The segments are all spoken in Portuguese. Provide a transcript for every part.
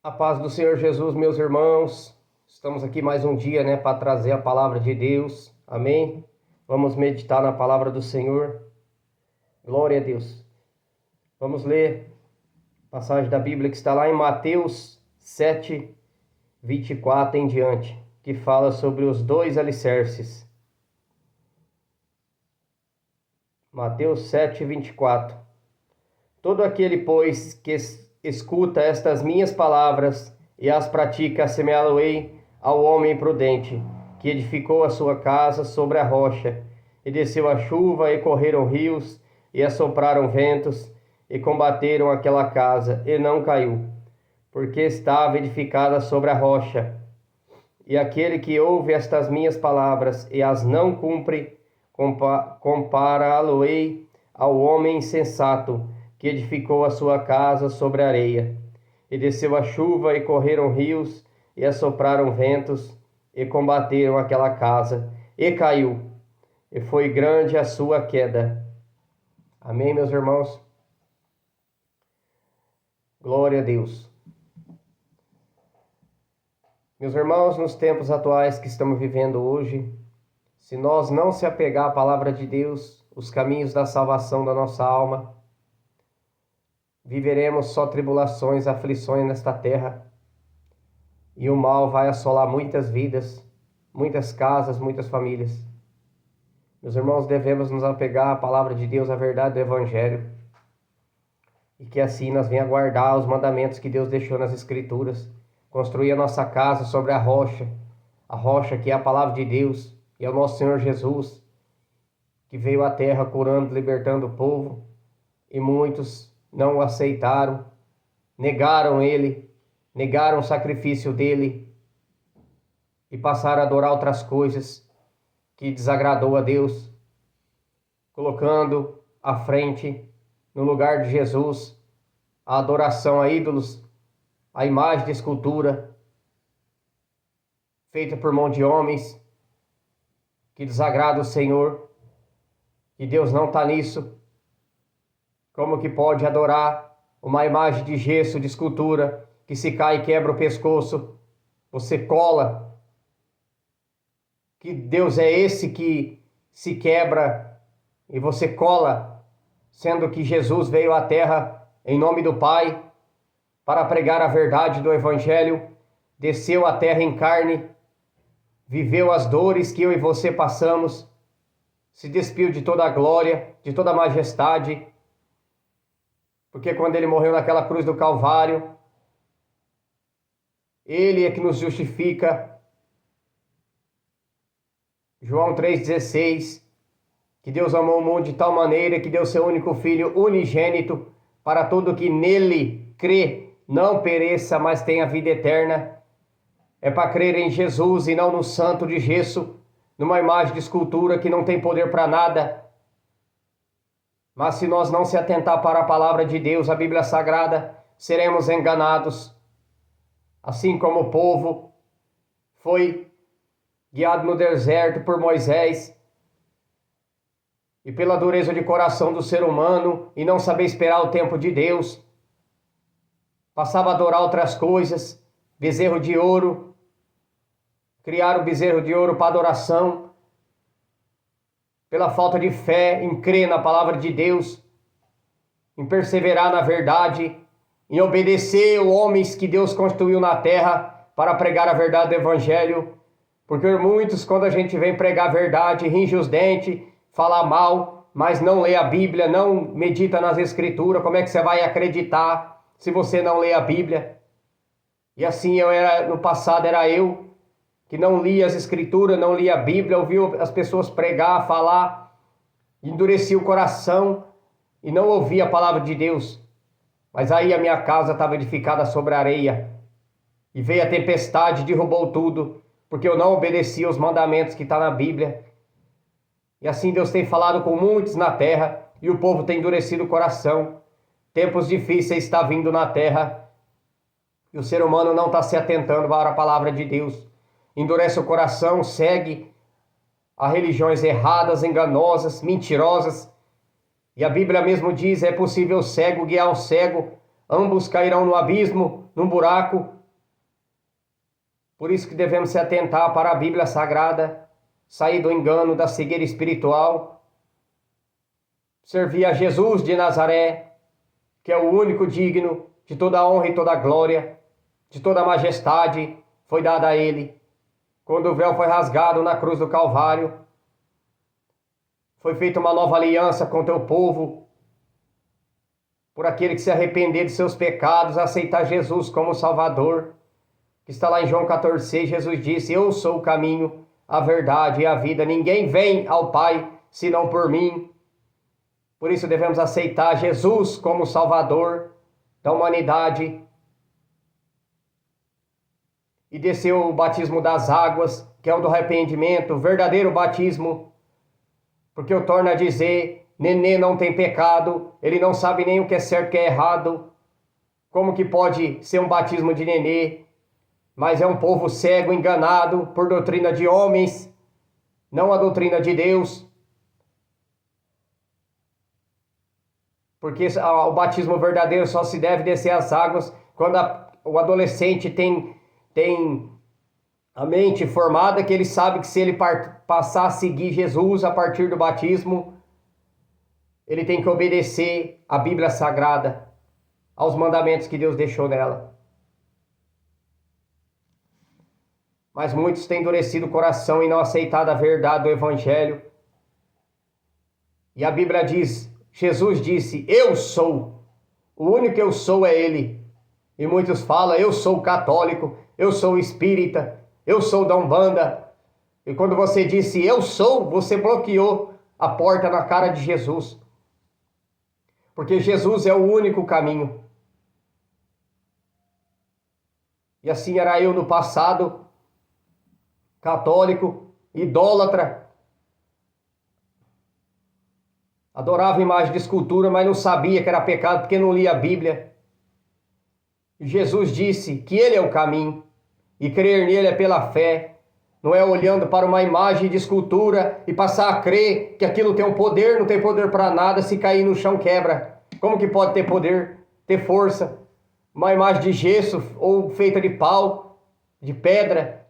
A paz do Senhor Jesus, meus irmãos. Estamos aqui mais um dia, para trazer a palavra de Deus. Amém? Vamos meditar na palavra do Senhor. Glória a Deus. Vamos ler a passagem da Bíblia que está lá em Mateus 7, 24 em diante, que fala sobre os dois alicerces. Mateus 7, 24. Todo aquele, pois, que escuta estas minhas palavras e as pratica, assemelhá-lo-ei ao homem prudente, que edificou a sua casa sobre a rocha, e desceu a chuva, e correram rios, e assopraram ventos, e combateram aquela casa, e não caiu, porque estava edificada sobre a rocha. E aquele que ouve estas minhas palavras e as não cumpre, compará-lo-ei ao homem insensato, que edificou a sua casa sobre a areia. E desceu a chuva, e correram rios, e assopraram ventos, e combateram aquela casa, e caiu, e foi grande a sua queda. Amém, meus irmãos? Glória a Deus. Meus irmãos, nos tempos atuais que estamos vivendo hoje, se nós não se apegar à palavra de Deus, os caminhos da salvação da nossa alma, viveremos só tribulações, aflições nesta terra, e o mal vai assolar muitas vidas, muitas casas, muitas famílias. Meus irmãos, devemos nos apegar à palavra de Deus, à verdade do Evangelho, e que assim nós venhamos guardar os mandamentos que Deus deixou nas Escrituras, construir a nossa casa sobre a rocha que é a palavra de Deus, e é o nosso Senhor Jesus, que veio à terra curando, libertando o povo, e muitos não o aceitaram, negaram ele, negaram o sacrifício dele e passaram a adorar outras coisas que desagradou a Deus, colocando à frente, no lugar de Jesus, a adoração a ídolos, a imagem de escultura feita por mão de homens, que desagrada o Senhor, e Deus não está nisso. Como que pode adorar uma imagem de gesso, de escultura, que se cai e quebra o pescoço, você cola? Que Deus é esse que se quebra e você cola, sendo que Jesus veio à terra em nome do Pai para pregar a verdade do Evangelho, desceu à terra em carne, viveu as dores que eu e você passamos, se despiu de toda a glória, de toda a majestade, porque quando ele morreu naquela cruz do Calvário, ele é que nos justifica. João 3,16, que Deus amou o mundo de tal maneira que deu seu único Filho unigênito, para todo que nele crê, não pereça, mas tenha vida eterna. É para crer em Jesus e não no santo de gesso, numa imagem de escultura que não tem poder para nada. Mas se nós não se atentar para a palavra de Deus, a Bíblia Sagrada, seremos enganados. Assim como o povo foi guiado no deserto por Moisés, e pela dureza de coração do ser humano, e não saber esperar o tempo de Deus, passava a adorar outras coisas, bezerro de ouro, criaram o bezerro de ouro para adoração, pela falta de fé em crer na palavra de Deus, em perseverar na verdade, em obedecer os homens que Deus constituiu na terra para pregar a verdade do Evangelho, porque muitos, quando a gente vem pregar a verdade, ringe os dentes, fala mal, mas não lê a Bíblia, não medita nas Escrituras. Como é que você vai acreditar se você não lê a Bíblia? E assim no passado era eu, que não lia as Escrituras, não lia a Bíblia, ouvia as pessoas pregar, falar, endurecia o coração e não ouvia a palavra de Deus. Mas aí a minha casa estava edificada sobre a areia, e veio a tempestade, derrubou tudo, porque eu não obedecia os mandamentos que estão na Bíblia. E assim Deus tem falado com muitos na terra, e o povo tem endurecido o coração. Tempos difíceis estão vindo na terra, e o ser humano não está se atentando para a palavra de Deus. Endurece o coração, segue a religiões erradas, enganosas, mentirosas. E a Bíblia mesmo diz, é possível o cego guiar o cego, ambos cairão no abismo, num buraco, Por isso que devemos se atentar para a Bíblia Sagrada, sair do engano, da cegueira espiritual, servir a Jesus de Nazaré, que é o único digno de toda a honra e toda a glória, de toda a majestade, foi dada a Ele. Quando o véu foi rasgado na cruz do Calvário, foi feita uma nova aliança com o teu povo, por aquele que se arrepender de seus pecados, aceitar Jesus como Salvador, que está lá em João 14,6, Jesus disse: eu sou o caminho, a verdade e a vida, ninguém vem ao Pai senão por mim. Por isso devemos aceitar Jesus como Salvador da humanidade. E desceu o batismo das águas, que é o do arrependimento, o verdadeiro batismo, porque eu torno a dizer, nenê não tem pecado, ele não sabe nem o que é certo e o que é errado. Como que pode ser um batismo de nenê? Mas é um povo cego, enganado por doutrina de homens, não a doutrina de Deus. Porque o batismo verdadeiro só se deve descer as águas quando o adolescente tem a mente formada, que ele sabe que se ele passar a seguir Jesus a partir do batismo, ele tem que obedecer à Bíblia Sagrada, aos mandamentos que Deus deixou nela. Mas muitos têm endurecido o coração e não aceitado a verdade do Evangelho. E a Bíblia diz, Jesus disse: eu sou, o único eu sou é Ele. E muitos falam: eu sou católico, eu sou espírita, eu sou da Umbanda. E quando você disse eu sou, você bloqueou a porta na cara de Jesus. Porque Jesus é o único caminho. E assim era eu no passado, católico, idólatra. Adorava imagem de escultura, mas não sabia que era pecado porque não lia a Bíblia. E Jesus disse que Ele é o caminho, e crer nele é pela fé, não é olhando para uma imagem de escultura e passar a crer que aquilo tem um poder, não tem poder para nada, se cair no chão quebra. Como que pode ter poder, ter força? Uma imagem de gesso ou feita de pau, de pedra.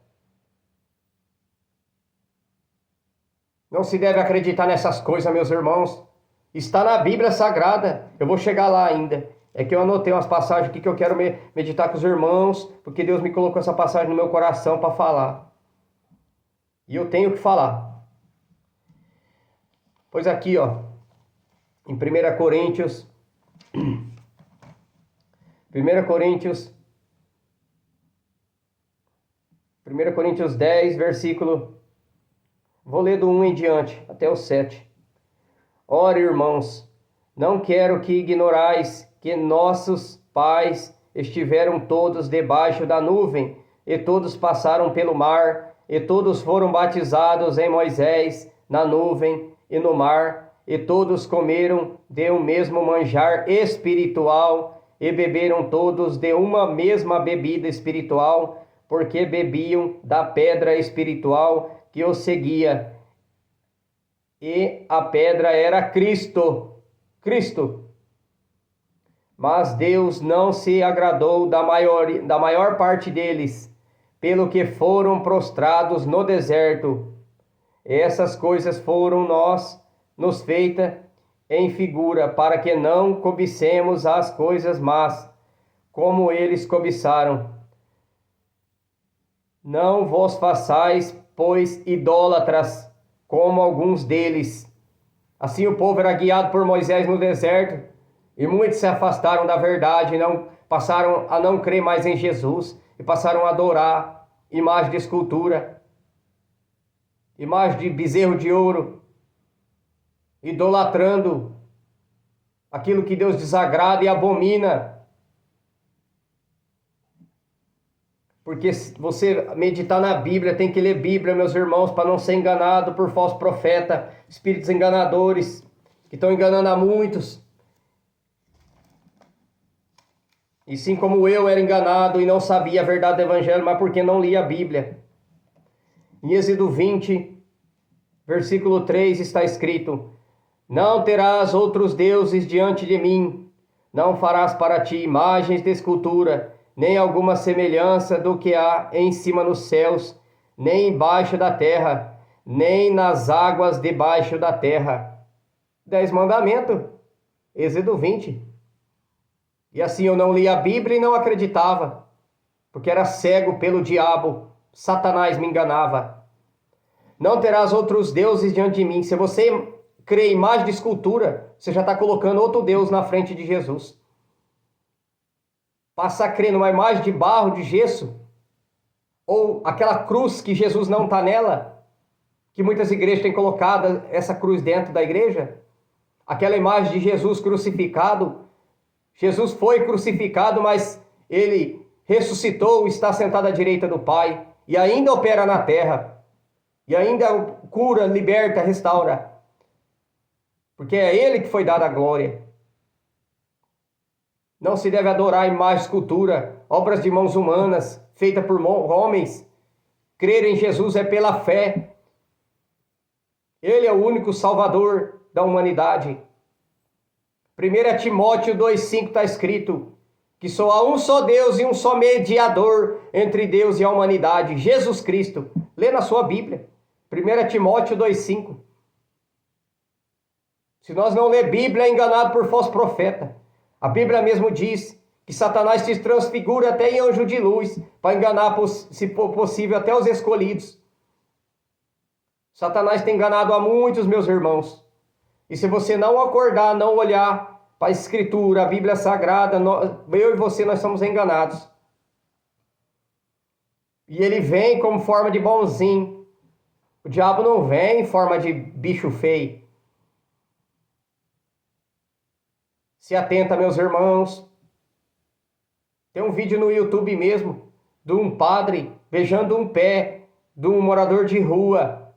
Não se deve acreditar nessas coisas, meus irmãos. Está na Bíblia Sagrada. Eu vou chegar lá ainda. É que eu anotei umas passagens aqui que eu quero meditar com os irmãos, porque Deus me colocou essa passagem no meu coração para falar. E eu tenho que falar. Pois aqui, ó, em 1 Coríntios 10, versículo, vou ler do 1 em diante, até o 7. Ora, irmãos, não quero que ignorais que nossos pais estiveram todos debaixo da nuvem, e todos passaram pelo mar, e todos foram batizados em Moisés, na nuvem e no mar, e todos comeram de um mesmo manjar espiritual, e beberam todos de uma mesma bebida espiritual, porque bebiam da pedra espiritual que os seguia. E a pedra era Cristo. Mas Deus não se agradou da maior parte deles, pelo que foram prostrados no deserto. Essas coisas foram nos feitas em figura, para que não cobicemos as coisas más, como eles cobiçaram. Não vos façais, pois, idólatras, como alguns deles. Assim o povo era guiado por Moisés no deserto, e muitos se afastaram da verdade, passaram a não crer mais em Jesus, e passaram a adorar imagem de escultura, imagem de bezerro de ouro, idolatrando aquilo que Deus desagrada e abomina. Porque se você meditar na Bíblia, tem que ler Bíblia, meus irmãos, para não ser enganado por falso profeta, espíritos enganadores, que estão enganando a muitos. E sim como eu era enganado e não sabia a verdade do Evangelho, mas porque não lia a Bíblia. Em Êxodo 20, versículo 3 está escrito: não terás outros deuses diante de mim, não farás para ti imagens de escultura, nem alguma semelhança do que há em cima nos céus, nem embaixo da terra, nem nas águas debaixo da terra. 10 mandamentos, Êxodo 20. E assim eu não li a Bíblia e não acreditava, porque era cego pelo diabo, Satanás me enganava. Não terás outros deuses diante de mim. Se você crê em imagem de escultura, você já está colocando outro Deus na frente de Jesus. Passa a crer numa imagem de barro, de gesso, ou aquela cruz que Jesus não está nela, que muitas igrejas têm colocado essa cruz dentro da igreja, aquela imagem de Jesus crucificado. Jesus foi crucificado, mas ele ressuscitou, está sentado à direita do Pai, e ainda opera na terra, e ainda cura, liberta, restaura, porque é ele que foi dado a glória. Não se deve adorar imagem, escultura, obras de mãos humanas, feitas por homens. Crer em Jesus é pela fé. Ele é o único Salvador da humanidade. 1 Timóteo 2,5 está escrito que só há um só Deus e um só mediador entre Deus e a humanidade, Jesus Cristo. Lê na sua Bíblia. 1 Timóteo 2,5. Se nós não ler Bíblia, é enganado por falso profeta. A Bíblia mesmo diz que Satanás se transfigura até em anjo de luz, para enganar, se for possível, até os escolhidos. Satanás tem enganado a muitos, meus irmãos. E se você não acordar, não olhar para a Escritura, a Bíblia Sagrada, eu e você, nós somos enganados. E ele vem como forma de bonzinho. O diabo não vem em forma de bicho feio. Se atenta, meus irmãos. Tem um vídeo no YouTube mesmo, de um padre beijando um pé de um morador de rua.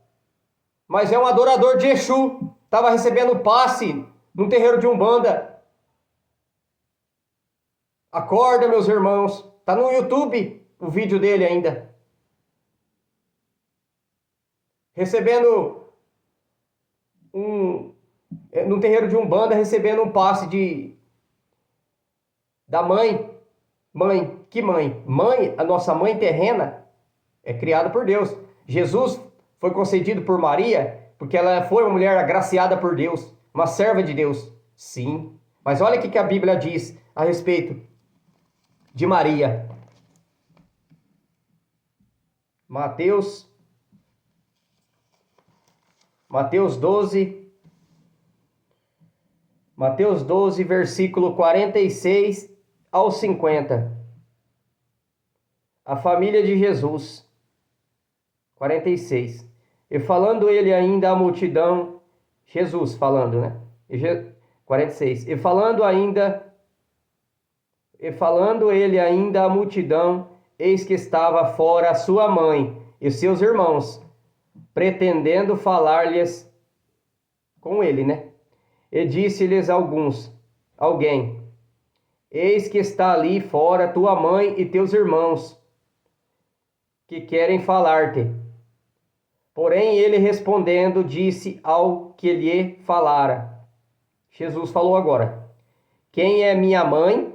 Mas é um adorador de Exu. Estava recebendo passe num terreiro de Umbanda. Acorda, meus irmãos. Está no YouTube o vídeo dele ainda. Recebendo num terreiro de Umbanda, recebendo um passe da mãe. Mãe, que mãe? Mãe, a nossa mãe terrena, é criada por Deus. Jesus foi concedido por Maria, porque ela foi uma mulher agraciada por Deus, uma serva de Deus. Sim, mas olha o que a Bíblia diz a respeito de Maria. Mateus 12, versículo 46 ao 50. A família de Jesus. 46. E falando ele ainda à multidão, Jesus falando, né? 46. E falando ele ainda à multidão, eis que estava fora a sua mãe e seus irmãos, pretendendo falar-lhes com ele, né? E disse-lhes alguém, eis que está ali fora tua mãe e teus irmãos, que querem falar-te. Porém ele respondendo, disse ao que lhe falara. Jesus falou agora, quem é minha mãe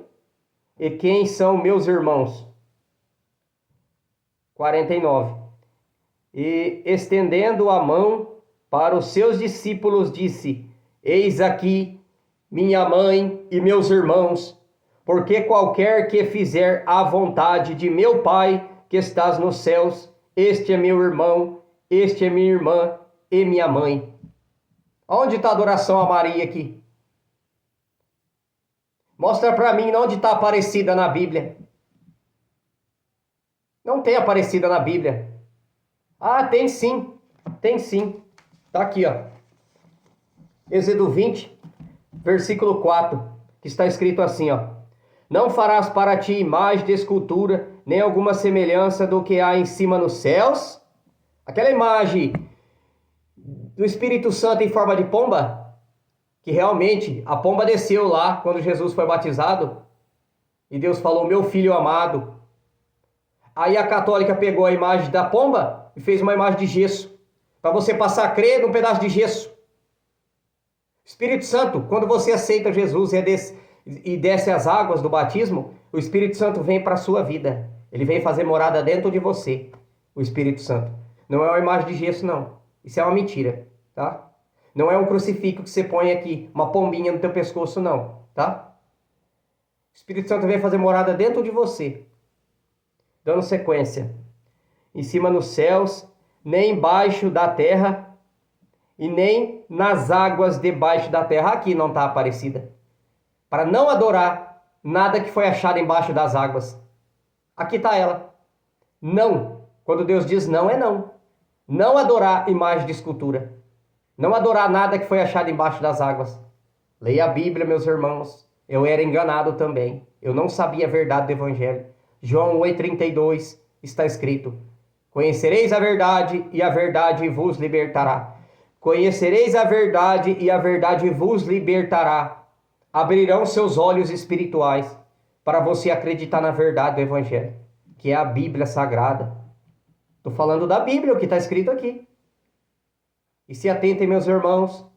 e quem são meus irmãos? 49. E estendendo a mão para os seus discípulos, disse, eis aqui minha mãe e meus irmãos, porque qualquer que fizer a vontade de meu Pai que estás nos céus, este é meu irmão, este é minha irmã e minha mãe. Onde está a adoração a Maria aqui? Mostra para mim onde está Aparecida na Bíblia. Não tem Aparecida na Bíblia. Ah, tem sim. Tem sim. Está aqui, ó. Êxodo 20, versículo 4, que está escrito assim, ó. Não farás para ti imagem de escultura, nem alguma semelhança do que há em cima nos céus. Aquela imagem do Espírito Santo em forma de pomba, que realmente a pomba desceu lá quando Jesus foi batizado, e Deus falou, meu filho amado. Aí a católica pegou a imagem da pomba e fez uma imagem de gesso, para você passar a crer num pedaço de gesso. Espírito Santo, quando você aceita Jesus e desce as águas do batismo, O Espírito Santo vem para a sua vida. Ele vem fazer morada dentro de você, o Espírito Santo. Não é uma imagem de gesso, não. Isso é uma mentira, tá? Não é um crucifixo que você põe aqui, uma pombinha no teu pescoço, não, tá? O Espírito Santo vem fazer morada dentro de você. Dando sequência. Em cima nos céus, nem embaixo da terra, e nem nas águas debaixo da terra. Aqui não está Aparecida. Para não adorar nada que foi achado embaixo das águas. Aqui está ela. Não. Quando Deus diz não, é não. Não adorar imagem de escultura. Não adorar nada que foi achado embaixo das águas. Leia a Bíblia, meus irmãos. Eu era enganado também. Eu não sabia a verdade do Evangelho. João 8,32 está escrito: conhecereis a verdade e a verdade vos libertará. Conhecereis a verdade e a verdade vos libertará. Abrirão seus olhos espirituais para você acreditar na verdade do Evangelho, que é a Bíblia Sagrada. Estou falando da Bíblia, o que está escrito aqui. E se atentem, meus irmãos,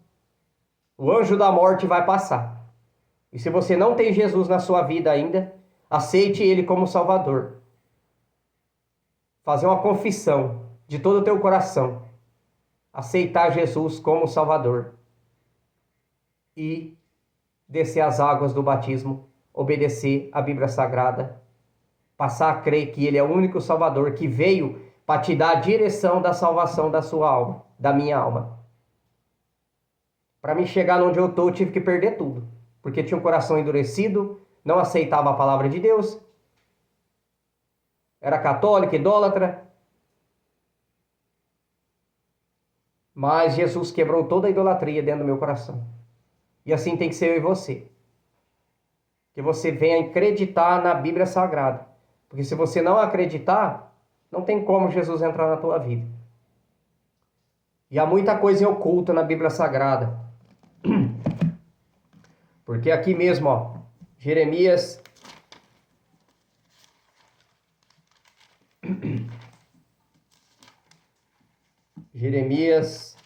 o anjo da morte vai passar. E se você não tem Jesus na sua vida ainda, aceite Ele como Salvador. Fazer uma confissão de todo o teu coração. Aceitar Jesus como Salvador. E descer as águas do batismo, obedecer a Bíblia Sagrada, passar a crer que Ele é o único Salvador que veio para te dar a direção da salvação da sua alma, da minha alma. Para me chegar onde eu estou, eu tive que perder tudo, porque tinha um coração endurecido, não aceitava a palavra de Deus, era católico, idólatra, mas Jesus quebrou toda a idolatria dentro do meu coração. E assim tem que ser eu e você. Que você venha acreditar na Bíblia Sagrada. Porque se você não acreditar, não tem como Jesus entrar na tua vida. E há muita coisa oculta na Bíblia Sagrada. Porque aqui mesmo, ó, Jeremias... Jeremias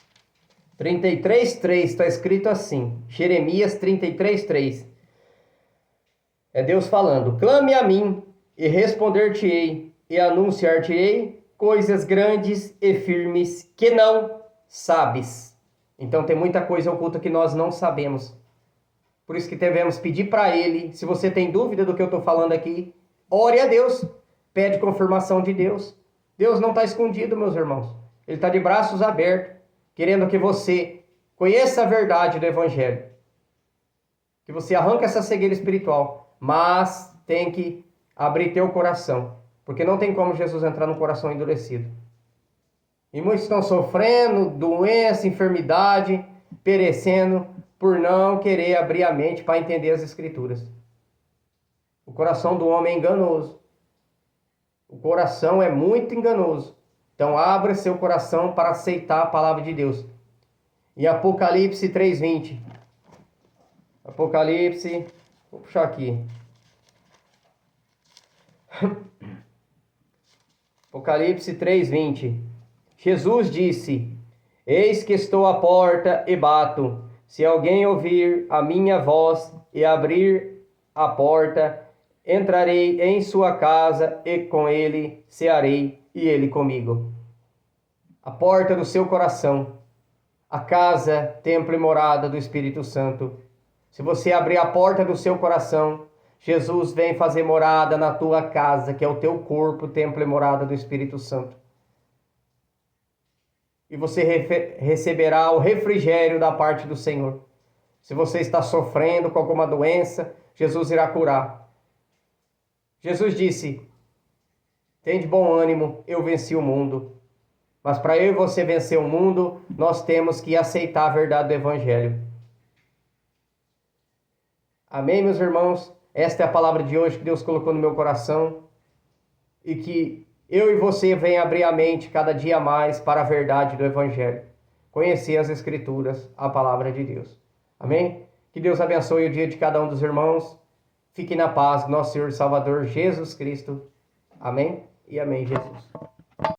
33:3 está escrito assim. Jeremias 33:3. É Deus falando: clame a mim e responder-te-ei e anunciar-te-ei coisas grandes e firmes que não sabes. Então tem muita coisa oculta que nós não sabemos. Por isso que devemos pedir para Ele. Se você tem dúvida do que eu estou falando aqui, ore a Deus. Pede confirmação de Deus. Deus não está escondido, meus irmãos. Ele está de braços abertos, querendo que você conheça a verdade do Evangelho. Que você arranque essa cegueira espiritual. Mas tem que abrir teu coração. Porque não tem como Jesus entrar no coração endurecido. E muitos estão sofrendo, doença, enfermidade, perecendo, por não querer abrir a mente para entender as Escrituras. O coração do homem é enganoso. O coração é muito enganoso. Então abra seu coração para aceitar a palavra de Deus. Em Apocalipse 3:20. Apocalipse, vou puxar aqui. Apocalipse 3:20. Jesus disse: eis que estou à porta e bato. Se alguém ouvir a minha voz e abrir a porta, entrarei em sua casa e com ele cearei e ele comigo. A porta do seu coração, a casa, templo e morada do Espírito Santo. Se você abrir a porta do seu coração, Jesus vem fazer morada na tua casa, que é o teu corpo, templo e morada do Espírito Santo. E você receberá o refrigério da parte do Senhor. Se você está sofrendo com alguma doença, Jesus irá curar. Jesus disse: tende bom ânimo, eu venci o mundo. Mas para eu e você vencer o mundo, nós temos que aceitar a verdade do Evangelho. Amém, meus irmãos? Esta é a palavra de hoje que Deus colocou no meu coração. E que eu e você venham abrir a mente cada dia mais para a verdade do Evangelho. Conhecer as Escrituras, a palavra de Deus. Amém? Que Deus abençoe o dia de cada um dos irmãos. Fique na paz, nosso Senhor e Salvador Jesus Cristo. Amém? E amém, Jesus.